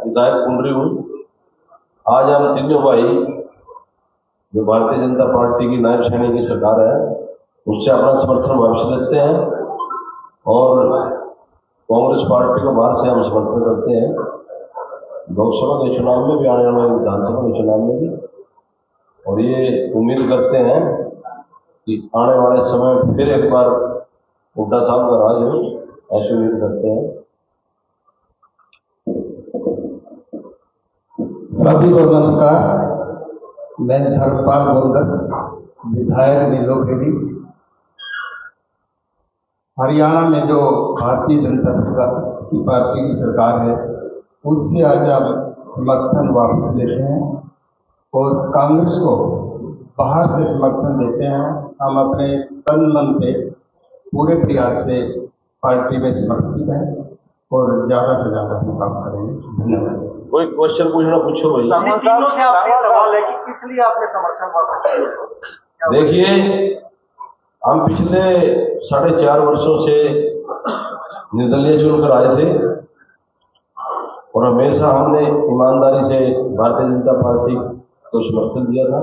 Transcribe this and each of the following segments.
विधायक पुंडरी हूँ। आज हम तीनों भाई जो भारतीय जनता पार्टी की नायब सैनिक की सरकार है उससे अपना समर्थन वापस लेते हैं और कांग्रेस पार्टी को बाहर से हम समर्थन करते हैं, लोकसभा के चुनाव में भी, आने वाले विधानसभा के चुनाव में भी। और ये उम्मीद करते हैं कि आने वाले समय में फिर एक बार हुड्डा साहब का राज हो, ऐसी उम्मीद करते हैं। सभी को नमस्कार। मैं धर्मपाल गोंदर, विधायक नीलोखेड़ी। हरियाणा में जो भारतीय जनता पार्टी की सरकार है उससे आज हम समर्थन वापस लेते हैं और कांग्रेस को बाहर से समर्थन देते हैं। हम अपने तन मन से पूरे प्रयास से पार्टी में समर्पित हैं और ज़्यादा से ज़्यादा हम काम करेंगे। धन्यवाद। कोई क्वेश्चन पूछना पूछो भाई। तीनों से आपसे सवाल है कि किस लिए आपने समर्थन वापस लिया? देखिए, हम पिछले 4.5 वर्षों से निर्दलीय चुनकर आए थे और हमेशा हमने ईमानदारी से भारतीय जनता पार्टी को समर्थन दिया था।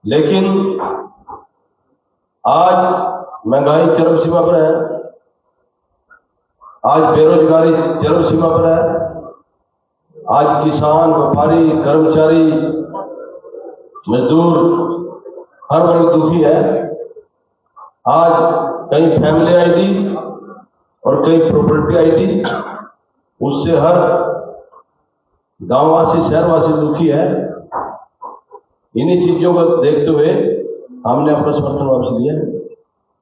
लेकिन आज महंगाई चरम सीमा पर है, आज बेरोजगारी चरम सीमा पर है, आज किसान, व्यापारी, कर्मचारी, मजदूर हर वर्ग दुखी है। आज कहीं फैमिली आईडी और कहीं प्रॉपर्टी आईडी, उससे हर गांववासी, शहरवासी दुखी है। इन्हीं चीजों को देखते हुए हमने अपना समर्थन वापस लिया।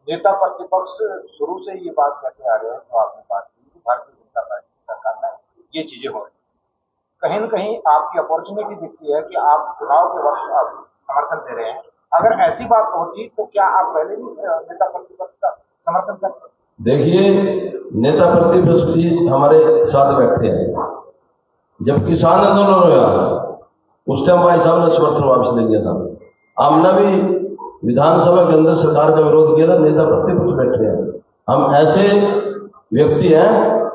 नेता प्रतिपक्ष शुरू से ये बात कहते आ रहे हैं, तो आपने बात की कि भारतीय जनता पार्टी सरकार में ये चीजें हो रही, कहीं न कहीं आपकी अपॉर्चुनिटी दिखती है कि आप चुनाव के वक्त आप समर्थन दे रहे हैं। अगर ऐसी बात होती तो क्या आप पहले भी नेता प्रतिपक्ष का समर्थन करते? देखिए, नेता प्रतिपक्ष भी हमारे साथ बैठे हैं। जब किसान आंदोलन हुआ उस टाइम भाई साहब ने समर्थन वापस ले लिया था। हमने भी विधानसभा के अंदर सरकार का विरोध किया था, नेता प्रतिपक्ष बैठे हैं। हम ऐसे व्यक्ति हैं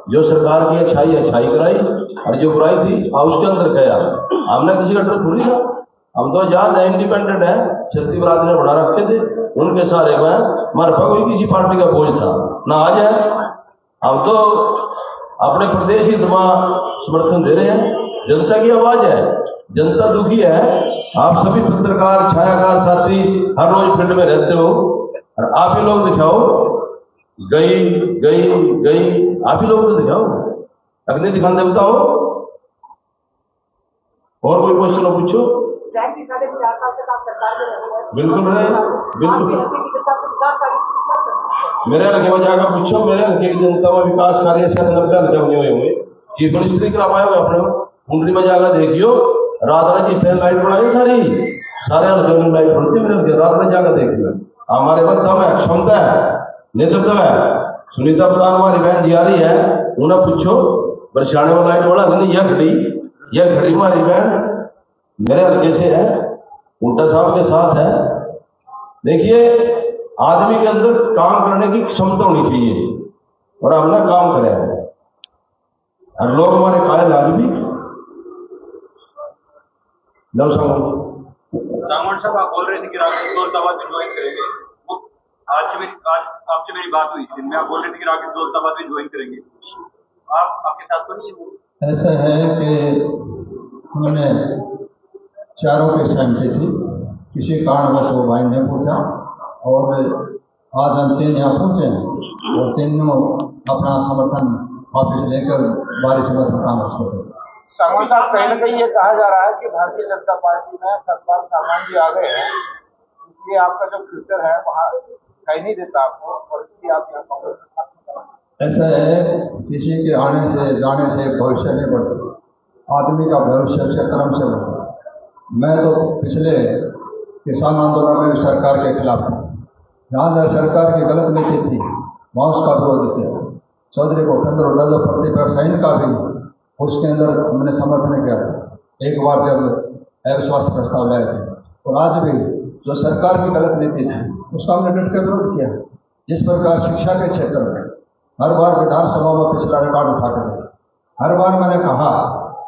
जो सरकार की अच्छाई कराई और जो बुराई थी उसके अंदर गया। हमने किसी का डर थोड़ी था, हम तो आजाद है, इंडिपेंडेंट है। छत्तीस बरादरी ने बना रखे थे, उनके सारे में हमारे पास कोई किसी पार्टी का बोझ था ना आज है। हम तो अपने प्रदेश ही समर्थन दे रहे हैं। जनता की आवाज है, जनता दुखी है। आप सभी पत्रकार, छायाकार साथी हर रोज फील्ड में रहते हो और आप ही लोग दिखाओ, गई आप ही लोग तो दिखाओ, अगले दिखाने बताओ। और कोई क्वेश्चन पूछो। बिल्कुल रहे, बिल्कुल। मेरे हल्के में जाकर पूछो, मेरे हल्के की जनता में विकास कार्य से 90 हल्के बने हुए होंगे। चीफ मिनिस्ट्री करवाए हुए अपने कुंडली में जाकर देखियो, रात जी लाइट बनाई सारे हल्के में लाइट बनती। मेरे हल्के रात में जाकर देखियो। हमारे पास दम है, क्षमता है, नेतृत्व है। सुनीता प्रधान हमारी बहन जी आ रही है, उन्हें पूछो बरसाने वाला लाइट वाला नहीं, यह खड़ी हमारी बहन मेरे हल्के से है, हुड्डा साहब के साथ है। देखिए, आदमी के अंदर काम करने की क्षमता होनी चाहिए और हमने काम करे हैं और लोग हमारे काले लाल भी। सामंत साहब, आप बोल रहे थे कि राकेश दौलताबाद में ज्वाइन करेंगे। आज आपसे मेरी बात हुई थी, मैं आप बोल रहे थे कि राकेश दौलताबाद में ज्वाइन करेंगे। आपके साथ तो नहीं है? ऐसा है कि हमने चारों की सहमति थी, किसी कारणवश वो भाई ने पूछा और आज हम 3 यहाँ पहुँचे हैं और तीनों अपना समर्थन वापस लेकर बारी समर्थन कांग्रेस को। सामंत साहब, कहीं न कहीं ये कहा जा रहा है कि भारतीय जनता पार्टी में सतपाल सामान जी आ गए हैं, इसलिए आपका जो फ्यूचर है वहाँ दिखाई नहीं देता आपको और इसलिए आप यहाँ कांग्रेस में साथ। ऐसा है, किसी के आने से जाने से भविष्य नहीं बढ़ता, आदमी का भविष्य से कर्म से बढ़ता। मैं तो पिछले किसान आंदोलन में सरकार के खिलाफ था, जहाँ सरकार की गलत नीति थी वहाँ उसका विरोध किया। चौधरी भूपेंद्र हुड्डा जो प्रतिपक्ष है इनका भी उसके अंदर हमने समर्थन किया था एक बार जब अविश्वास प्रस्ताव लाए थे। और आज भी जो सरकार की गलत नीति थी उसका हमने डट कर विरोध किया। जिस प्रकार शिक्षा के क्षेत्र में हर बार विधानसभा में पिछला रिकॉर्ड उठाते थे, हर बार मैंने कहा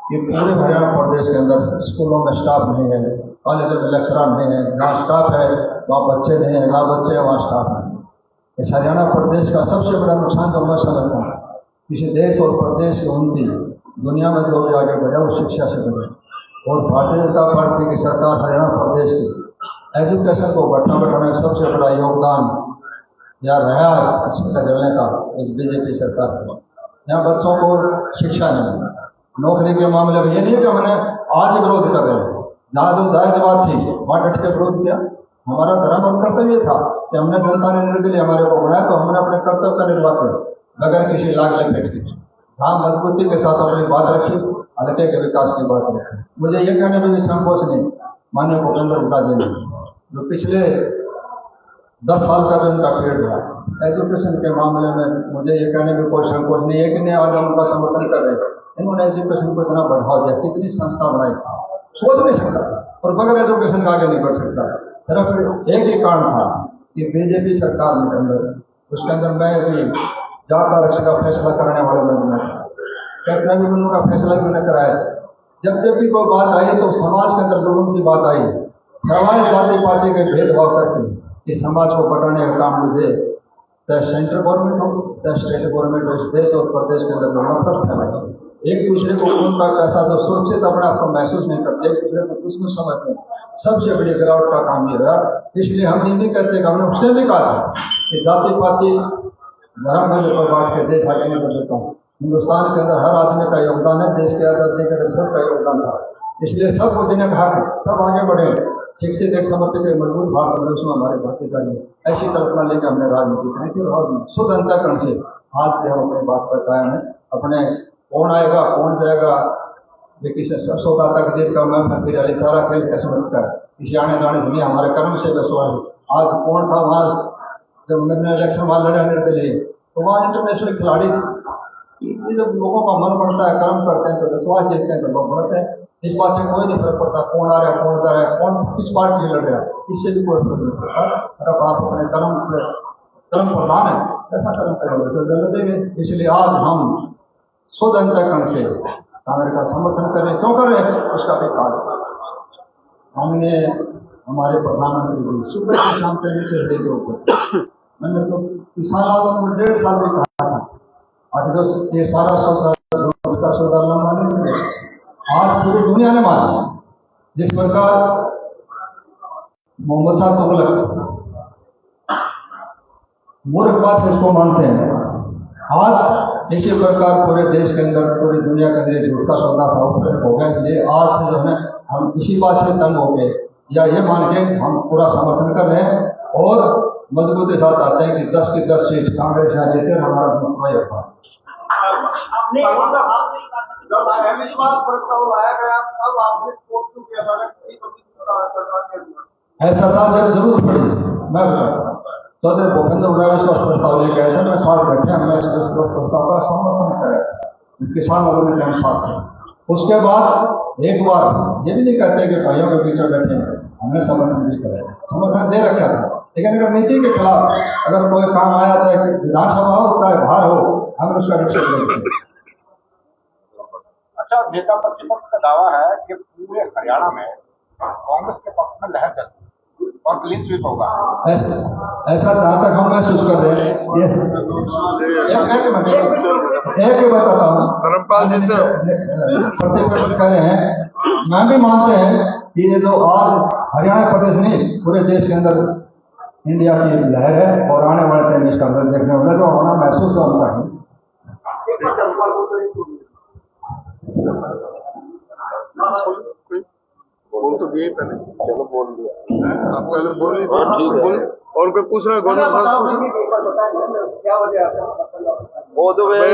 कि पूरे हरियाणा प्रदेश के अंदर स्कूलों में स्टाफ नहीं है, कॉलेजों में लेक्चरर नहीं है, जहाँ स्टाफ है वहाँ बच्चे नहीं है, जहाँ बच्चे हैं वहाँ स्टाफ नहीं। इस हरियाणा प्रदेश का सबसे बड़ा नुकसान जो मैं समझता हूँ, किसी देश और प्रदेश की उन्नति दुनिया में जो भी आगे बढ़े वो शिक्षा से बढ़े। और भारतीय जनता पार्टी की सरकार हरियाणा प्रदेश की एजुकेशन को बढ़ाने में सबसे बड़ा योगदान या रहा है शिक्षा देने का इस बीजेपी सरकार को। यहाँ बच्चों को शिक्षा नहीं, नौकरी के मामले में ये नहीं कि हमने आज विरोध कर रहे हैं, जहाँ जो जायज बात थी वहाँ डट के विरोध किया। हमारा धर्म और कर्तव्य था कि हमने जनता ने निर्णय के लिए हमारे को बनाया, तो हमने अपने कर्तव्य का निर्वाह किया बगैर किसी लाग लपेट के। हाँ, मजबूती के साथ अपनी बात रखी, हल्के के विकास की बात रखी। मुझे ये कहने में भी संकोच नहीं, माननीय भूपेंद्र हुड्डा जी ने जो पिछले 10 साल का जो उनका पीरियड रहा एजुकेशन के मामले में, मुझे ये कहने में कोई संकोच नहीं है कि नहीं आज हम उनका समर्थन कर रहे हैं। इन्होंने एजुकेशन को इतना बढ़ावा दिया, कितनी संस्था बनाई, सोच नहीं सकता, और बगैर एजुकेशन का आगे नहीं बढ़ सकता। सिर्फ एक ही कारण था कि बीजेपी सरकार के अंदर, उसके अंदर मैं भी जाट आरक्षण का फैसला कराने वाले में बना था, कैप्टन अभिमन्यु का फैसला भी मैंने कराया। जब भी कोई बात आई तो समाज के अंदर जुल्म की बात आई, समाज जाति पार्टी के भेदभाव करके कि समाज को बढ़ाने का काम मुझे चाहे सेंट्रल गवर्नमेंट हो चाहे स्टेट गवर्नमेंट हो, इस देश और प्रदेश के अंदर जो नफरत फैलाई, एक दूसरे को खून का पैसा जो सुरक्षित अपने आप को महसूस नहीं करते, एक दूसरे को दुश्मन समझते हैं, सबसे बड़ी गिरावट का काम ये रहा। इसलिए हम ये नहीं कहते, हमने उससे भी कहा था कि जाति पाति धर्म में जो बांट के देश आगे नहीं बढ़ सकता हूँ। हिंदुस्तान के अंदर हर आदमी का योगदान है, देश के आजादी के अंदर सबका योगदान था। इसलिए सब मोदी ने कहा कि सब आगे बढ़े, शिक्षित एक समर्पित एक मजबूत भारत बने, उसमें हमारी भागीदारी है। ऐसी कल्पना लेकर हमने राजनीति करी थी और शुद्ध अंतःकरण से आज भी हम अपनी बात पर कायम है। अपने कौन आएगा कौन जाएगा, लेकिन सौदा तकदीर का मैं फकीर अली सारा खेल किस्मत का, इसे आने जाने दुनिया हमारे कर्म से बसवा है। आज कौन था वहाँ जब मैंने इलेक्शन वहाँ लड़ने के लिए, तो वहाँ इंटरनेशनल खिलाड़ी, ये जब लोगों का मन बढ़ता है, कर्म करते हैं तो विश्वास देखते हैं तो लोग बढ़ते हैं। इस बात से कोई नहीं फर्क पड़ता कौन आ रहा है कौन जा रहा है, कौन किस पार्टी से लड़ रहा है, इससे भी कोई फर्क नहीं पड़ता। अगर आप अपने कर्म प्रधान है, ऐसा कर्म करेंगे तो जल देंगे। इसलिए आज हम शुद्ध अंतःकरण से कांग्रेस का समर्थन करें, क्यों करें उसका भी कारण हमने हमारे प्रधानमंत्री जी सुबह से शाम तक नीचे हृदय के ऊपर, मैंने तो किसान आंदोलन में 1.5 साल में कहा था, आज जो ये सारा सौदा लंबा नहीं है, आज पूरी दुनिया ने माना। जिस प्रकार मोहम्मद शाह तुगलक मूर्ख बात इसको मानते हैं, आज इसी प्रकार पूरे देश के अंदर पूरी दुनिया के अंदर झूठ का सौदा था हो गया। ये आज से जो है हम इसी बात से तंग हो गए या ये मान के हम पूरा समर्थन कर रहे हैं और मजबूती के साथ आते हैं कि 10 की 10 सीट कांग्रेस यहाँ जीते, हमारा होगा। ऐसा था जब जरूरत पड़ी, मैं तो भूपेंद्र हुड्डा प्रस्ताव लेके आए थे, मैं साथ बैठे, हमने प्रस्ताव का समर्थन किया, किसान वालों ने टाइम साथ है। उसके बाद एक बार ये भी नहीं कहते कि भाइयों के बीच में बैठे हैं, हमने समर्थन भी कराया, समर्थन दे रखा था। लेकिन अगर नीति के खिलाफ अगर कोई काम आया चाहे विधानसभा हो चाहे बाहर हो, हम उसका रिश्वत लेते हैं। अच्छा, नेता प्रतिपक्ष का दावा है कि पूरे हरियाणा में कांग्रेस के पक्ष में लहर चलती और क्लीन स्वीप होगा। ऐसा जहाँ तक हम महसूस कर रहे हैं, एक बताता हूँ, प्रतिपक्ष कह रहे हैं, मैं भी मानते हैं कि ये जो आज हरियाणा प्रदेश नहीं पूरे देश के अंदर इंडिया की लहर है और आने वाले टाइम इसका देखने वाला जो होना महसूस होता है। बोल तो दिए पहले, चलो बोल दिया आप पहले बोल बोल और कोई पूछ रहा है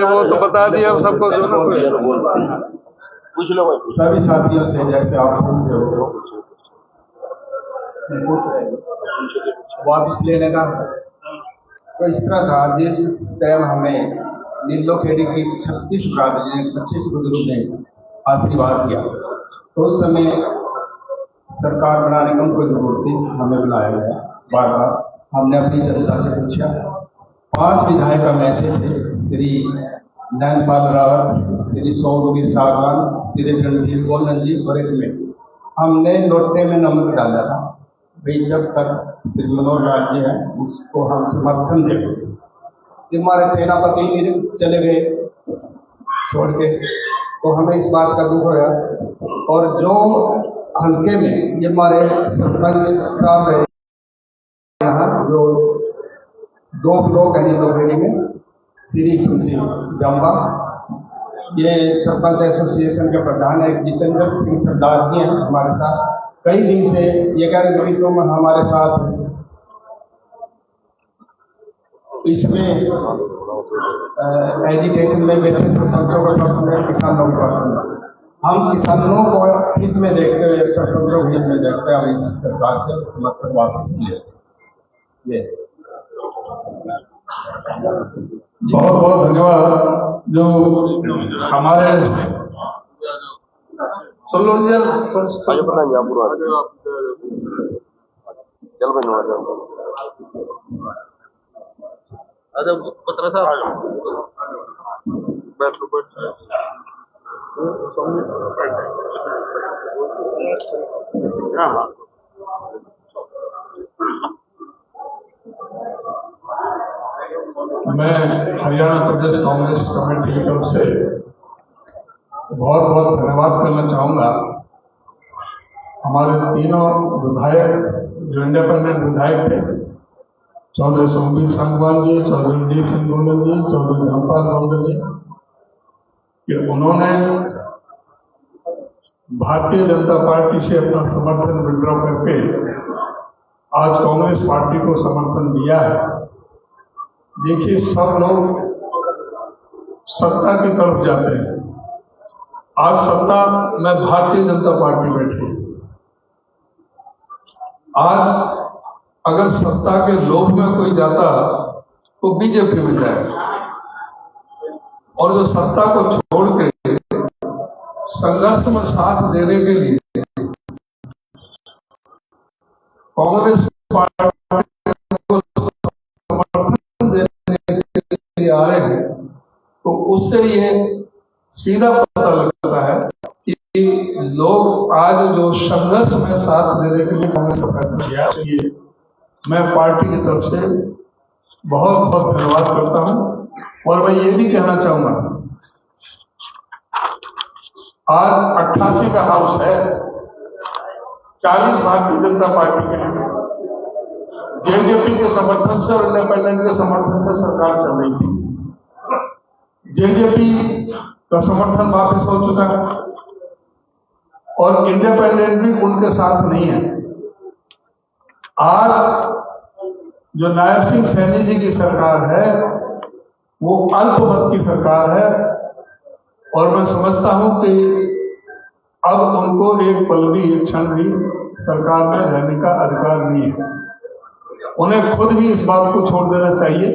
वो तो बता दिया सबको जो ना पूछ लो भाई। सभी साथियों से जैसे आप पूछ रहे हो वापिस लेने का तो इस तरह था, जिस टाइम हमें नीलो खेड़ी की 36 बरादरी ने 25 बुजुर्ग ने आशीर्वाद किया, तो उस समय सरकार बनाने की उनको जरूरत थी, हमें बुलाया गया। बार बार हमने अपनी जनता से पूछा, 5 विधायक का मैसेज थे, श्री नैनपाल रावत, श्री सोमवीर सागवान, श्री रणधीर गोलन जी और एक में हमने लोटे में नमक डाला था भाई जब तक श्री मनोहर लाल जी हैं उसको हम समर्थन देंगे। हमारे सेनापति चले गए छोड़ के, तो हमें इस बात का दुख होया। और जो हल्के में ये हमारे सरपंच साहब है यहाँ, जो 2 ब्लॉक है लोहेड़ी में, श्री सुशी जम्बा, ये सरपंच एसोसिएशन के प्रधान है जितेंद्र सिंह सरदार जी हैं हमारे साथ। कई दिन से ये कह रहे थे कि तुम हमारे साथ हो। इसमें एजुकेशन में बैठे सरपंचों के पक्ष में, किसानों के पक्ष में, हम किसानों को हित में देखते हुए, सरपंचों के हित में देखते हुए इस सरकार से समर्थन वापस किए। ये बहुत बहुत धन्यवाद। जो हमारे मैं हरियाणा प्रदेश कांग्रेस कमेटी की तरफ से बहुत बहुत धन्यवाद करना चाहूँगा। हमारे तीनों विधायक जो इंडिपेंडेंट विधायक थे, चौधरी सोमवीर सांगवान जी, चौधरी रणधीर सिंह गोलन जी, चौधरी धर्मपाल गोंदल जी, कि उन्होंने भारतीय जनता पार्टी से अपना समर्थन विड्रॉ करके आज कांग्रेस पार्टी को समर्थन दिया है। देखिए, सब लोग सत्ता की तरफ जाते हैं। आज सत्ता में भारतीय जनता पार्टी बैठी। आज अगर सत्ता के लोभ में कोई जाता तो बीजेपी में जाए, और जो सत्ता को छोड़ के संघर्ष में साथ देने के लिए कांग्रेस पार्टी को समर्थन देने के लिए आ रहे हैं, तो उससे ये सीधा पता लगता है कि लोग आज जो संघर्ष में साथ देने के लिए कांग्रेस का फैसला किया, ये मैं पार्टी की तरफ से बहुत बहुत धन्यवाद करता हूं। और मैं ये भी कहना चाहूंगा, आज 88 का हाउस है, 40 भारतीय जनता पार्टी के हैं, जेजेपी के समर्थन से और इंडिपेंडेंट के समर्थन से सरकार चल रही थी। जेजेपी का समर्थन वापस हो चुका है और इंडिपेंडेंट भी उनके साथ नहीं है। आज जो नायब सिंह सैनी जी की सरकार है वो अल्पमत की सरकार है, और मैं समझता हूं कि अब उनको एक पल भी, एक क्षण भी सरकार में रहने का अधिकार नहीं है। उन्हें खुद ही इस बात को छोड़ देना चाहिए,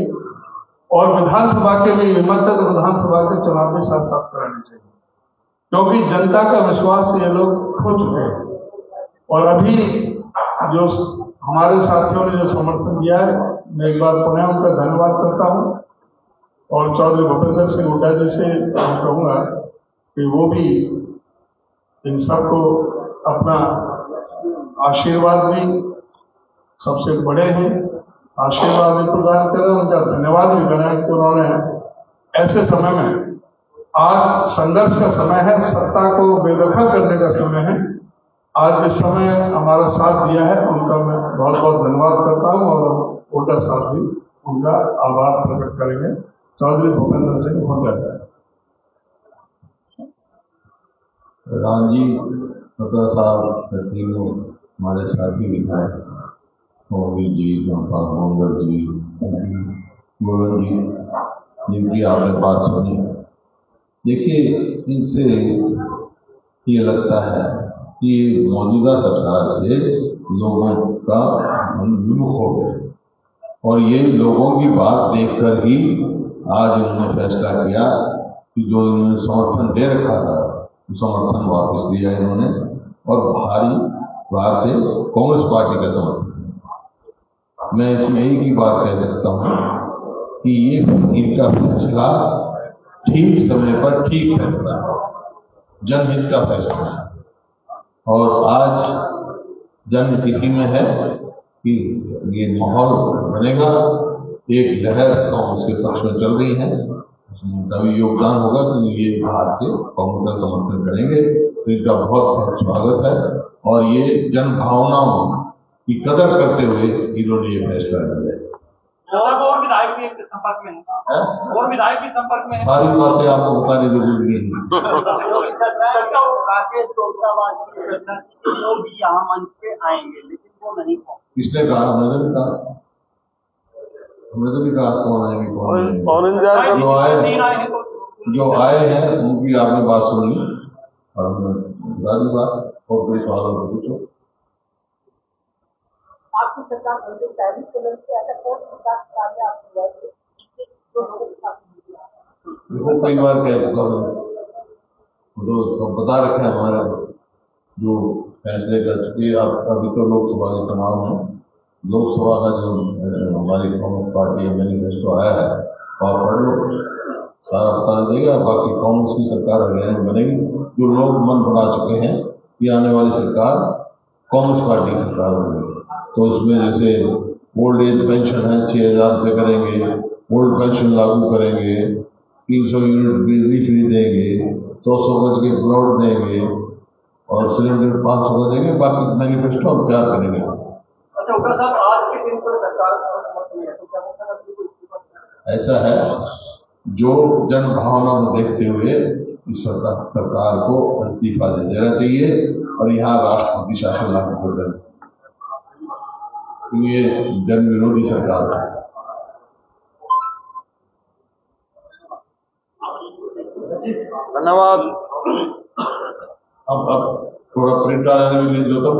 और विधानसभा के लिए हिम्मत है तो विधानसभा के चुनाव भी साथ साथ कराने चाहिए, क्योंकि जनता का विश्वास ये लोग खो चुके हैं। और अभी जो हमारे साथियों ने जो समर्थन दिया है, मैं एक बार पुनः उनका धन्यवाद करता हूं। और चौधरी भूपेंद्र सिंह हुड्डा जी से कहूँगा कि वो भी इन सबको अपना आशीर्वाद भी, सबसे बड़े हैं, आशीर्वाद भी प्रदान करें, उनका धन्यवाद भी करें कि उन्होंने ऐसे समय में, आज संघर्ष का समय है, सत्ता को बेदखल करने का समय है, आज इस समय हमारा साथ दिया है, उनका मैं बहुत बहुत धन्यवाद करता हूं। और हुड्डा साहब भी उनका आभार प्रकट करेंगे। चौधरी भूपेंद्र सिंह हुड्डा। रामजी हुड्डा साहब तीनों हमारे साथी विधायक, मोदी जी, धर्मपाल गोंदल जी, गोलन जी, जिनकी आपने बात सुनी। देखिए, इनसे ये लगता है कि मौजूदा सरकार से लोगों का मन विमुख हो गया, और ये लोगों की बात देखकर ही आज उन्होंने फैसला किया कि जो इन्होंने समर्थन दे रखा था, समर्थन वापस दिया इन्होंने, और भारी बाहर से कांग्रेस पार्टी का समर्थन। मैं इसमें एक ही बात कह सकता हूँ कि ये इनका फैसला ठीक समय पर ठीक फैसला है, जनहित का फैसला है। और आज जन किसी में है कि ये माहौल बनेगा, एक लहर कांग्रेस के पक्ष में चल रही है, उसमें उनका भी योगदान होगा कि ये बाहर से कांग्रेस का समर्थन करेंगे, तो इनका बहुत बहुत स्वागत है। और ये जन भावनाओं की कदर करते हुए इन्होंने ये फैसला लिया है। और विधायक भी संपर्क में है, और विधायक भी संपर्क में है। सारी बातें आपको बताने जरूरी नहीं है। राकेश लोग भी यहाँ मंच पे आएंगे, लेकिन वो नहीं पहुंचे। किसने कहा? हमने तो कहा, हमने तो भी कहा कौन आएंगे कौन नहीं। जो आए हैं उनकी आपने बात सुन ली और हमने बता दी बात। और कोई सवाल हो तो पूछो। आपकी सरकार पहली कदम से ऐसा कौन विकास कार्य आपको देखो कई बार कह चुका हूँ, तो सब बता रखे हैं हमारे जो फैसले कर चुके। अभी तो लोकसभा के चुनाव में लोकसभा का जो हमारी कांग्रेस पार्टी का मैनिफेस्टो आया है और पढ़ लो, सारा बता देगा। बाकी कांग्रेस की सरकार हरियाणा में बनेगी। जो लोग मन बना चुके हैं कि आने वाली सरकार कांग्रेस पार्टी की सरकार होगी, तो उसमें जैसे ओल्ड एज पेंशन है 6,000 रुपये करेंगे, ओल्ड पेंशन लागू करेंगे, 300 यूनिट बिजली फ्री देंगे, 100 गज के प्लॉट देंगे और सिलेंडर 500 का देंगे। बाकी मैनिफेस्टो हम तैयार करेंगे। अच्छा उनका साहब, आज के दिन पर सरकार ऐसा है, जो जन भावना को देखते हुए इस सरकार को इस्तीफा दे देना चाहिए और यहाँ राष्ट्रपति शासन लागू कर देना चाहिए। ये जन विरोधी सरकार है। धन्यवाद। अब थोड़ा प्रिंट आने में ले लो तो